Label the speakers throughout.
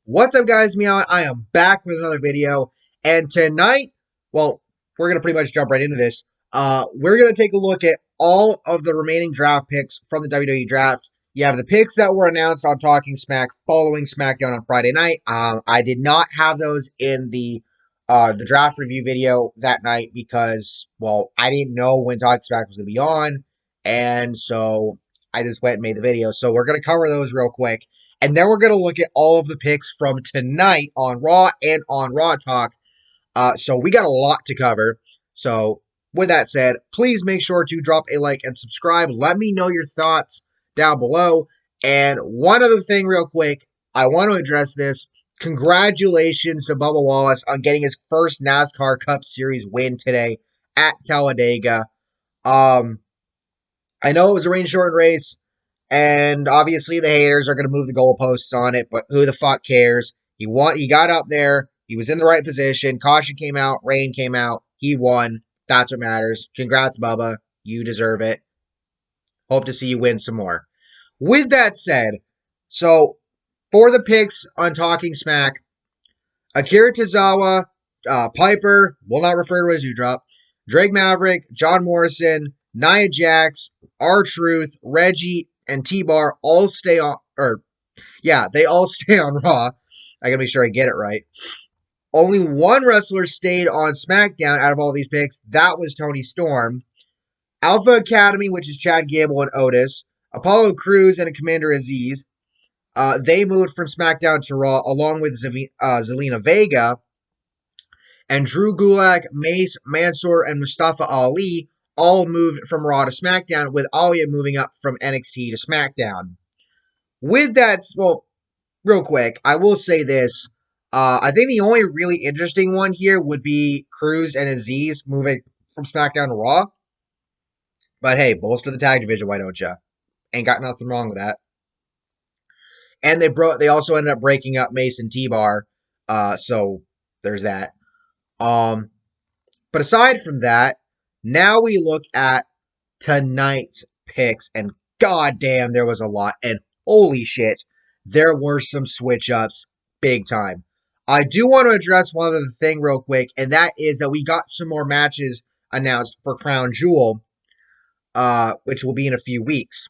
Speaker 1: What's up, guys? Meow. I am back with another video, and tonight, well, we're gonna pretty much jump right into this. We're gonna take a look at all of the remaining draft picks from the WWE Draft. You have the picks that were announced on Talking Smack following Smackdown on Friday night. I did not have those in the draft review video that night because, well, I didn't know when Talking Smack was gonna be on, and so I just went and made the video. So we're gonna cover those real quick. And then we're going to look at all of the picks from tonight on Raw and on Raw Talk. So we got a lot to cover. So with that said, please make sure to drop a like and subscribe. Let me know your thoughts down below. And one other thing real quick, I want to address this. Congratulations to Bubba Wallace on getting his first NASCAR Cup Series win today at Talladega. I know it was a rain-shortened race. And obviously the haters are going to move the goalposts on it, but who the fuck cares? He got up there. He was in the right position. Caution came out. Rain came out. He won. That's what matters. Congrats, Bubba. You deserve it. Hope to see you win some more. With that said, so for the picks on Talking Smack, Akira Tozawa, Piper, will not refer to as U-Drop, Drake Maverick, John Morrison, Nia Jax, R-Truth, Reggie, and T-Bar all stay on, they all stay on Raw. I gotta make sure I get it right. Only one wrestler stayed on SmackDown out of all these picks. That was Toni Storm. Alpha Academy, which is Chad Gable and Otis. Apollo Crews and Commander Azeez. They moved from SmackDown to Raw along with Zelina Vega. And Drew Gulak, Mace, Mansoor, and Mustafa Ali all moved from Raw to SmackDown, with Alia moving up from NXT to SmackDown. With that, well, real quick, I will say this. I think the only really interesting one here would be Crews and Azeez moving from SmackDown to Raw. But hey, bolster the tag division, why don't ya? Ain't got nothing wrong with that. And they also ended up breaking up Mace and T-Bar. So there's that. But aside from that, now we look at tonight's picks, and goddamn, there was a lot, and holy shit, there were some switch-ups, big time. I do want to address one other thing real quick, and that is that we got some more matches announced for Crown Jewel, which will be in a few weeks.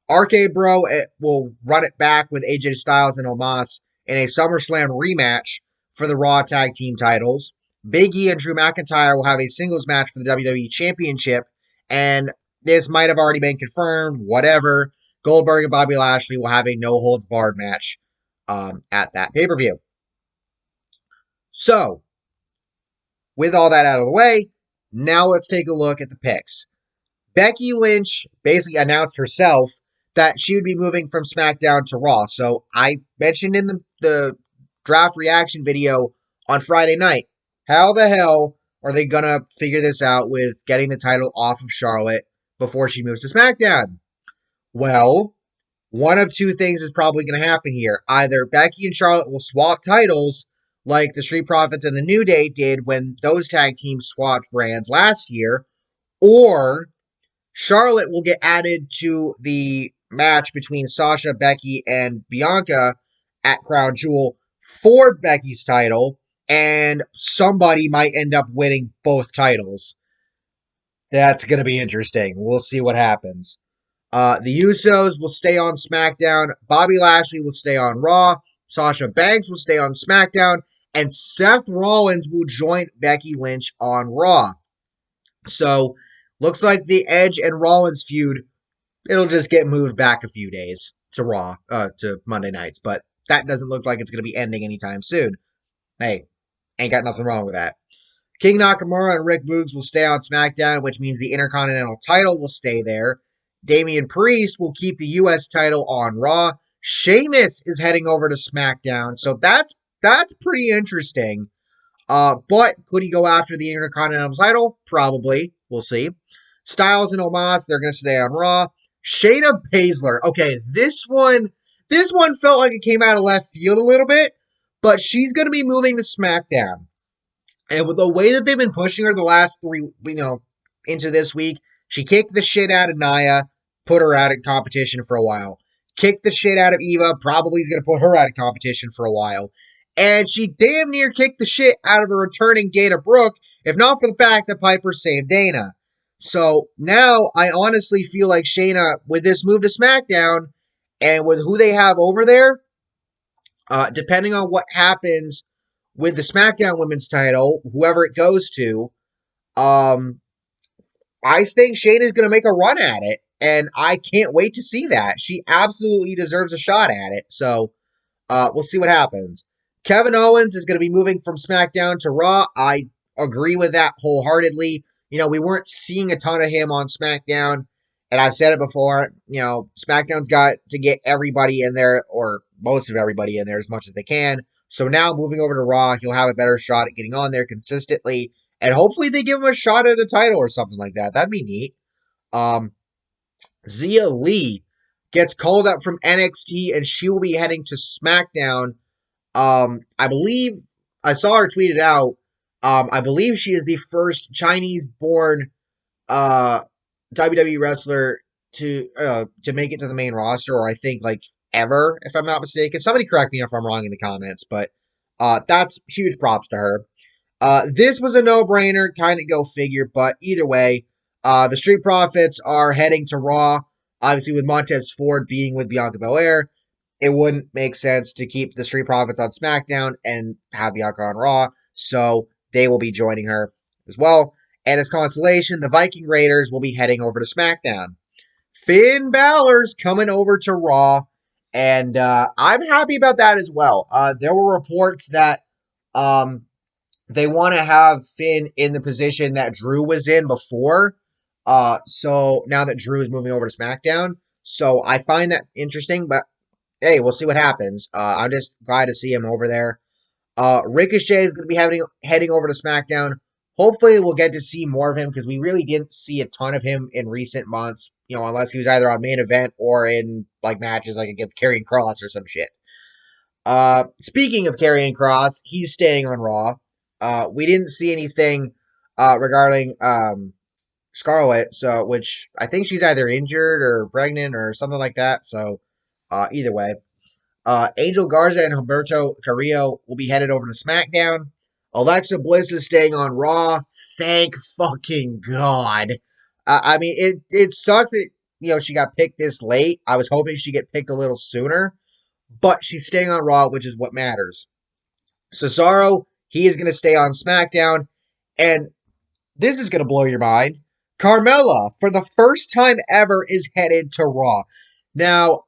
Speaker 1: RK Bro will run it back with AJ Styles and Omos in a SummerSlam rematch for the Raw Tag Team titles. Big E and Drew McIntyre will have a singles match for the WWE Championship, and this might have already been confirmed, whatever. Goldberg and Bobby Lashley will have a no-holds-barred match at that pay-per-view. So, with all that out of the way, now let's take a look at the picks. Becky Lynch basically announced herself that she would be moving from SmackDown to Raw. So, I mentioned in the draft reaction video on Friday night, how the hell are they going to figure this out with getting the title off of Charlotte before she moves to SmackDown? Well, one of two things is probably going to happen here. Either Becky and Charlotte will swap titles like the Street Profits and the New Day did when those tag teams swapped brands last year, or Charlotte will get added to the match between Sasha, Becky, and Bianca at Crown Jewel for Becky's title, and somebody might end up winning both titles. That's going to be interesting. We'll see what happens. The Usos will stay on SmackDown. Bobby Lashley will stay on Raw. Sasha Banks will stay on SmackDown. And Seth Rollins will join Becky Lynch on Raw. So, looks like the Edge and Rollins feud, it'll just get moved back a few days to Raw, to Monday nights. But that doesn't look like it's going to be ending anytime soon. Hey, ain't got nothing wrong with that. King Nakamura and Rick Boogs will stay on SmackDown, which means the Intercontinental title will stay there. Damian Priest will keep the U.S. title on Raw. Sheamus is heading over to SmackDown, so that's pretty interesting. But could he go after the Intercontinental title? Probably. We'll see. Styles and Omos, they're going to stay on Raw. Shayna Basler. Okay, this one felt like it came out of left field a little bit, but she's going to be moving to SmackDown. And with the way that they've been pushing her the last three, into this week, she kicked the shit out of Nia, put her out of competition for a while. kicked the shit out of Eva, probably is going to put her out of competition for a while. And she damn near kicked the shit out of a returning Dana Brooke, if not for the fact that Piper saved Dana. So now I honestly feel like Shayna, with this move to SmackDown and with who they have over there, depending on what happens with the SmackDown Women's title, whoever it goes to, I think Shayna's going to make a run at it, and I can't wait to see that. She absolutely deserves a shot at it, so we'll see what happens. Kevin Owens is going to be moving from SmackDown to Raw. I agree with that wholeheartedly. We weren't seeing a ton of him on SmackDown, and I've said it before, SmackDown's got to get everybody in there, or most of everybody in there as much as they can. So now moving over to Raw, he'll have a better shot at getting on there consistently, and hopefully they give him a shot at a title or something like that. That'd be neat. Zia Lee gets called up from NXT, and she will be heading to SmackDown. I believe I saw her tweet it out. I believe she is the first Chinese-born WWE wrestler to make it to the main roster, or I think ever, if I'm not mistaken. Somebody correct me if I'm wrong in the comments, but that's huge props to her. This was a no-brainer, kind of go figure, but either way, the Street Profits are heading to Raw. Obviously, with Montez Ford being with Bianca Belair, it wouldn't make sense to keep the Street Profits on SmackDown and have Bianca on Raw, so they will be joining her as well. And as consolation, the Viking Raiders will be heading over to SmackDown. Finn Balor's coming over to Raw, and I'm happy about that as well. There were reports that they want to have Finn in the position that Drew was in before. So now that Drew is moving over to SmackDown, so I find that interesting, but hey, we'll see what happens. I'm just glad to see him over there. Ricochet is going to be heading over to SmackDown. Hopefully we'll get to see more of him, because we really didn't see a ton of him in recent months, unless he was either on main event or in matches against Karrion Kross or some shit. Speaking of Karrion Kross, he's staying on Raw. We didn't see anything regarding Scarlett, which I think she's either injured or pregnant or something like that. So either way, Angel Garza and Humberto Carrillo will be headed over to SmackDown. Alexa Bliss is staying on Raw. Thank fucking God. I mean, it sucks that she got picked this late. I was hoping she'd get picked a little sooner, but she's staying on Raw, which is what matters. Cesaro, he is going to stay on SmackDown, and this is going to blow your mind. Carmella, for the first time ever, is headed to Raw. Now,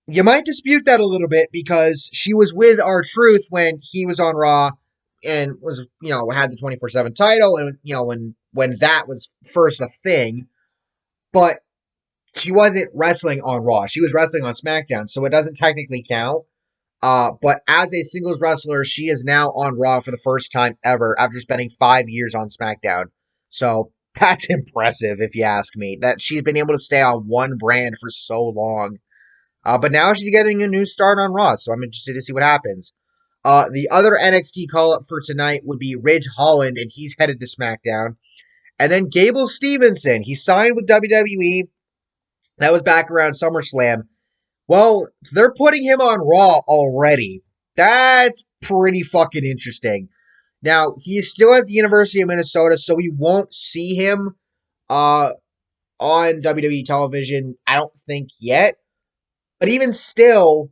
Speaker 1: you might dispute that a little bit, because she was with R-Truth when he was on Raw and was, had the 24/7 title, and, when that was first a thing, but she wasn't wrestling on Raw. She was wrestling on SmackDown, so it doesn't technically count. But as a singles wrestler, she is now on Raw for the first time ever after spending 5 years on SmackDown. So that's impressive, if you ask me, that she's been able to stay on one brand for so long. But now she's getting a new start on Raw, so I'm interested to see what happens. The other NXT call-up for tonight would be Ridge Holland, and he's headed to SmackDown. And then Gable Stevenson, he signed with WWE. That was back around SummerSlam. Well, they're putting him on Raw already. That's pretty fucking interesting. Now, he's still at the University of Minnesota, so we won't see him on WWE television, I don't think, yet. But even still,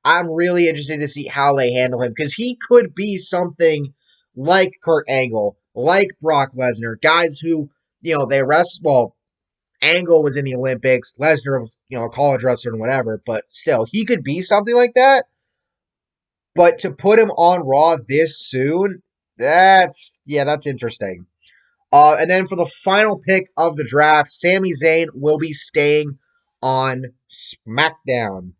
Speaker 1: I'm really interested to see how they handle him, because he could be something like Kurt Angle, like Brock Lesnar, guys who, they wrestle. Well, Angle was in the Olympics, Lesnar was, a college wrestler and whatever, but still, he could be something like that. But to put him on Raw this soon, that's interesting. And then for the final pick of the draft, Sami Zayn will be staying on SmackDown.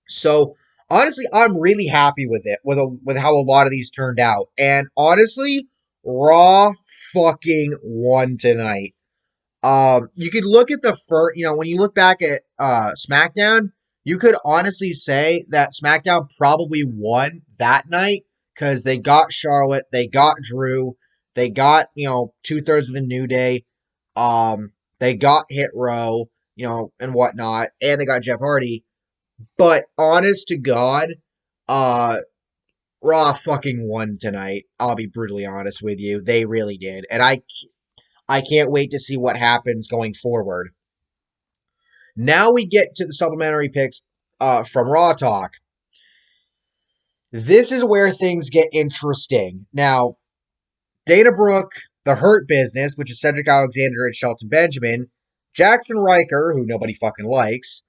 Speaker 1: So honestly, I'm really happy with it, with how a lot of these turned out. And honestly, Raw fucking won tonight. You could look at the first, when you look back at SmackDown, you could honestly say that SmackDown probably won that night, because they got Charlotte, they got Drew, they got 2/3 of the New Day, they got Hit Row. and whatnot, and they got Jeff Hardy. But honest to God, Raw fucking won tonight. I'll be brutally honest with you. They really did. And I can't wait to see what happens going forward. Now we get to the supplementary picks from Raw Talk. This is where things get interesting. Now, Dana Brooke, The Hurt Business, which is Cedric Alexander and Shelton Benjamin, Jackson Riker, who nobody fucking likes,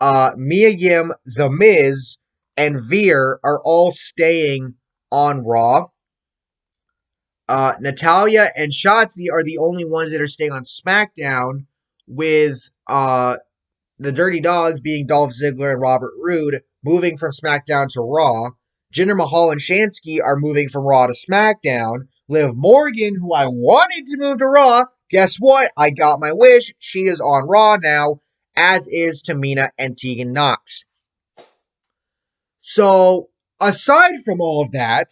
Speaker 1: Mia Yim, The Miz, and Veer are all staying on Raw. Natalya and Shotzi are the only ones that are staying on SmackDown, with the Dirty Dogs being Dolph Ziggler and Robert Roode moving from SmackDown to Raw. Jinder Mahal and Shansky are moving from Raw to SmackDown. Liv Morgan, who I wanted to move to Raw, guess what? I got my wish. She is on Raw now, as is Tamina and Tegan Nox. So, aside from all of that,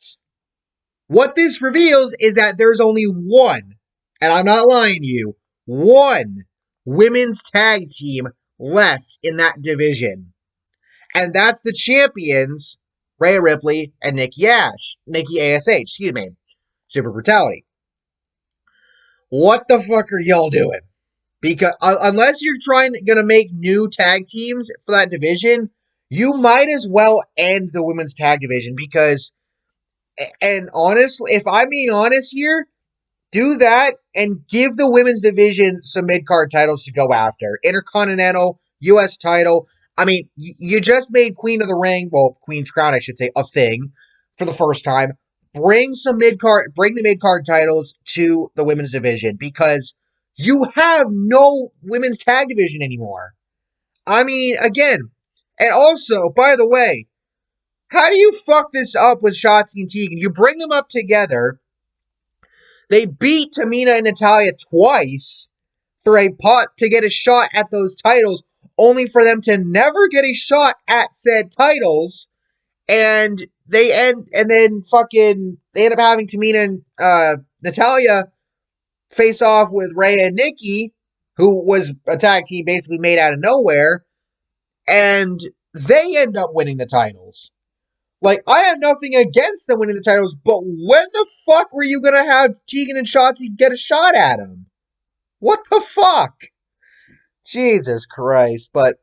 Speaker 1: what this reveals is that there's only one, and I'm not lying to you, one women's tag team left in that division. And that's the champions, Rhea Ripley and Nikki ASH, Super Brutality. What the fuck are y'all doing? Because unless you're gonna make new tag teams for that division, you might as well end the women's tag division, because, and honestly, if I'm being honest here, do that and give the women's division some mid-card titles to go after. Intercontinental, U.S. title. I mean, you just made Queen of the Ring, well, Queen's Crown, I should say, a thing for the first time. Bring the mid-card titles to the women's division, because you have no women's tag division anymore. I mean, again, and also, by the way, how do you fuck this up with Shotzi and Tegan? You bring them up together. They beat Tamina and Natalya twice for a pot to get a shot at those titles, only for them to never get a shot at said titles. And they end up having Tamina and Natalya face off with Rhea and Nikki, who was a tag team basically made out of nowhere, and they end up winning the titles. Like, I have nothing against them winning the titles, but when the fuck were you gonna have Tegan and Shotzi get a shot at them? What the fuck? Jesus Christ. But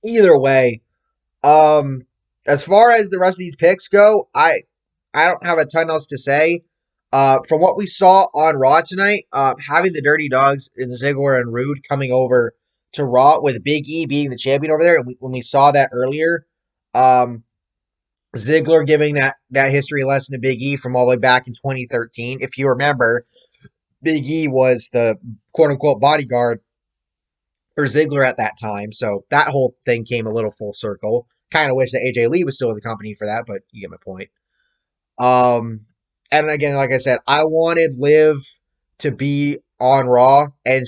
Speaker 1: either way, as far as the rest of these picks go, I don't have a ton else to say. From what we saw on Raw tonight, having the Dirty Dogs and Ziggler and Roode coming over to Raw with Big E being the champion over there, and when we saw that earlier, Ziggler giving that history lesson to Big E from all the way back in 2013. If you remember, Big E was the quote-unquote bodyguard for Ziggler at that time, so that whole thing came a little full circle. Kind of wish that AJ Lee was still in the company for that, but you get my point. And again, like I said, I wanted Liv to be on Raw, and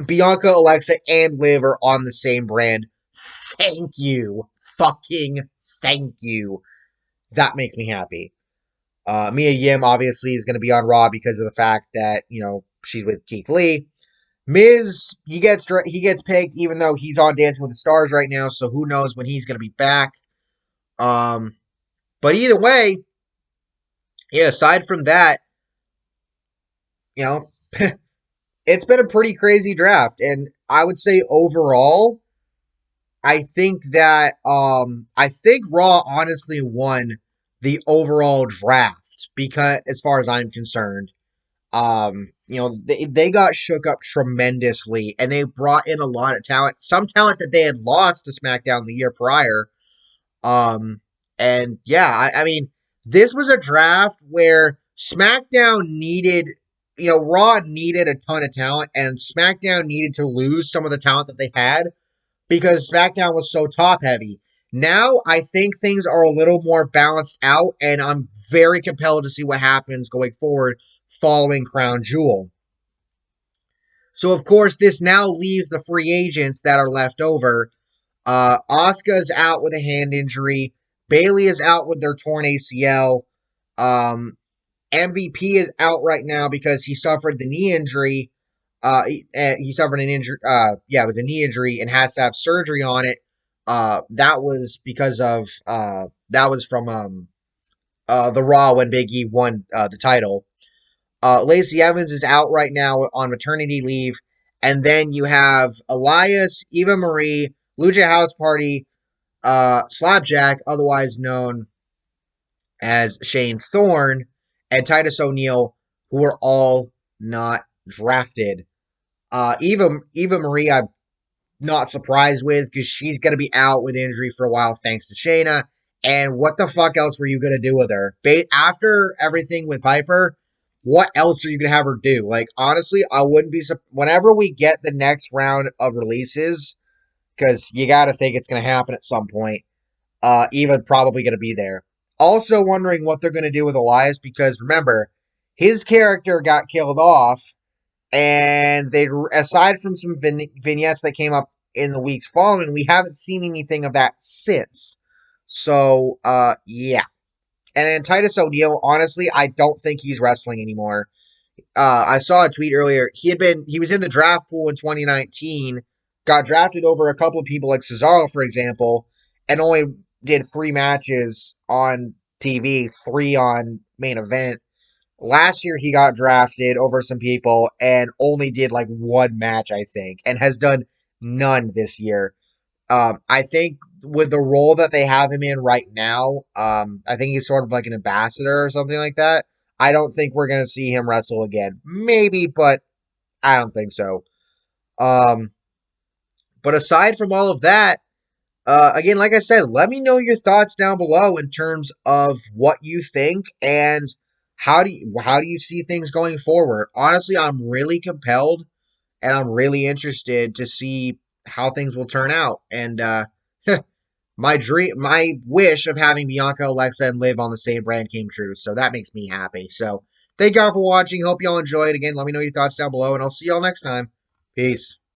Speaker 1: Bianca, Alexa, and Liv are on the same brand. Thank you. Fucking thank you. That makes me happy. Mia Yim obviously is going to be on Raw because of the fact that, she's with Keith Lee. Miz, he gets picked even though he's on Dancing with the Stars right now, so who knows when he's going to be back. But either way, yeah, aside from that, it's been a pretty crazy draft. And I would say overall, I think that Raw honestly won the overall draft, because as far as I'm concerned, they got shook up tremendously, and they brought in a lot of talent, some talent that they had lost to SmackDown the year prior. And yeah, I mean, this was a draft where SmackDown needed, Raw needed a ton of talent, and SmackDown needed to lose some of the talent that they had, because SmackDown was so top-heavy. Now, I think things are a little more balanced out, and I'm very compelled to see what happens going forward following Crown Jewel. So, of course, this now leaves the free agents that are left over. Asuka's out with a hand injury. Bayley is out with their torn ACL. MVP is out right now because he suffered the knee injury. he suffered an injury. It was a knee injury and has to have surgery on it. That was because of that was from the Raw when Big E won the title. Lacey Evans is out right now on maternity leave, and then you have Elias, Eva Marie, Lucha House Party, Slapjack, otherwise known as Shane Thorne, and Titus O'Neil, who are all not drafted. Eva Marie, I'm not surprised with because she's going to be out with injury for a while thanks to Shayna. And what the fuck else were you going to do with her? After everything with Piper, what else are you going to have her do? Like, honestly, I wouldn't be whenever we get the next round of releases, because you got to think it's going to happen at some point. Eva probably going to be there. Also wondering what they're going to do with Elias because remember, his character got killed off, and they, aside from some vignettes that came up in the weeks following, we haven't seen anything of that since. So, yeah. And then Titus O'Neil, honestly, I don't think he's wrestling anymore. I saw a tweet earlier. He was in the draft pool in 2019, got drafted over a couple of people like Cesaro, for example, and only did 3 matches on TV, 3 on main event. Last year he got drafted over some people and only did like 1 match, I think, and has done none this year. I think with the role that they have him in right now, I think he's sort of like an ambassador or something like that. I don't think we're going to see him wrestle again. Maybe, but I don't think so. But aside from all of that, again, like I said, let me know your thoughts down below in terms of what you think and how do you see things going forward. Honestly, I'm really compelled and I'm really interested to see how things will turn out. And my wish of having Bianca, Alexa, and Liv on the same brand came true. So that makes me happy. So thank y'all for watching. Hope y'all enjoyed. Again, let me know your thoughts down below, and I'll see y'all next time. Peace.